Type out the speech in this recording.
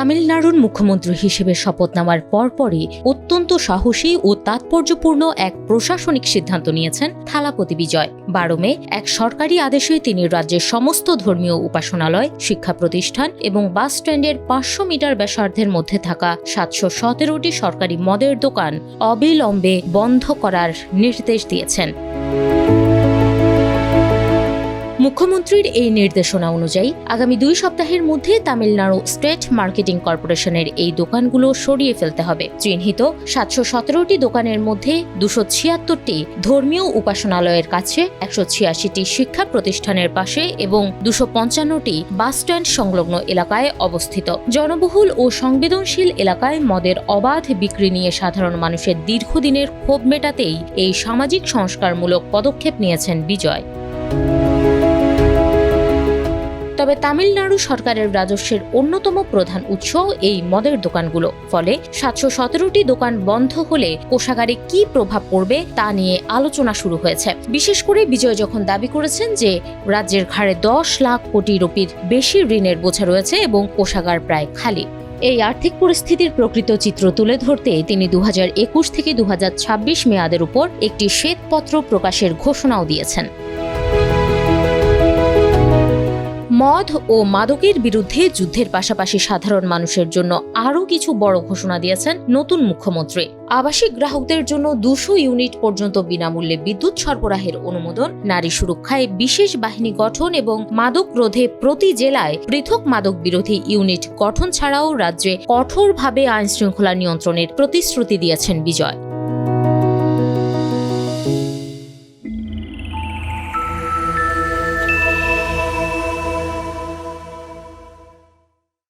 তামিলনাড়ুর মুখ্যমন্ত্রী হিসেবে শপথ নেওয়ার পরপরই অত্যন্ত সাহসী ও তাৎপর্যপূর্ণ এক প্রশাসনিক সিদ্ধান্ত নিয়েছেন থালাপতি বিজয়। 12 মে এক সরকারি আদেশে তিনি রাজ্যের সমস্ত ধর্মীয় উপাসনালয়, শিক্ষা প্রতিষ্ঠান এবং বাস স্ট্যান্ডের 500 মিটার ব্যাসার্ধের মধ্যে থাকা 717টি সরকারি মদের দোকান অবিলম্বে বন্ধ করার নির্দেশ দিয়েছেন। মুখ্যমন্ত্রীর এই নির্দেশনা অনুযায়ী আগামী 2 সপ্তাহের মধ্যে তামিলনাড়ু স্টেট মার্কেটিং কর্পোরেশনের এই দোকানগুলো সরিয়ে ফেলতে হবে। চিহ্নিত 717টি দোকানের মধ্যে 276টি ধর্মীয় উপাসনালয়ের কাছে, 186টি শিক্ষা প্রতিষ্ঠানের পাশে এবং 255টি বাস স্ট্যান্ড সংলগ্ন এলাকায় অবস্থিত। জনবহুল ও সংবেদনশীল এলাকায় মদের অবাধ বিক্রি নিয়ে সাধারণ মানুষের দীর্ঘদিনের ক্ষোভ মেটাতেই এই সামাজিক সংস্কারমূলক পদক্ষেপ নিয়েছেন বিজয়। তবে তামিলনাড়ু সরকারের রাজস্বের অন্যতম প্রধান উৎস এই মদের দোকানগুলো। ফলে 717টি দোকান বন্ধ হলে কোষাগারে কি প্রভাব পড়বে তা নিয়ে আলোচনা শুরু হয়েছে। বিশেষ করে বিজয় যখন দাবি করেছেন যে রাজ্যের ঘাড়ে 10 লাখ কোটি রুপির বেশি ঋণের বোঝা রয়েছে এবং কোষাগার প্রায় খালি। এই আর্থিক পরিস্থিতির প্রকৃত চিত্র তুলে ধরতে তিনি 2021 থেকে 2026 মেয়াদের উপর একটি শ্বেতপত্র প্রকাশের ঘোষণাও দিয়েছেন। মদ ও মাদকের বিরুদ্ধে যুদ্ধের পাশাপাশি সাধারণ মানুষের জন্য আরও কিছু বড় ঘোষণা দিয়েছেন নতুন মুখ্যমন্ত্রী। আবাসিক গ্রাহকদের জন্য 200 ইউনিট পর্যন্ত বিনামূল্যে বিদ্যুৎ সরবরাহের অনুমোদন, নারী সুরক্ষায় বিশেষ বাহিনী গঠন এবং মাদক রোধে প্রতি জেলায় পৃথক মাদক বিরোধী ইউনিট গঠন ছাড়াও রাজ্যে কঠোরভাবে আইনশৃঙ্খলা নিয়ন্ত্রণের প্রতিশ্রুতি দিয়েছেন বিজয়।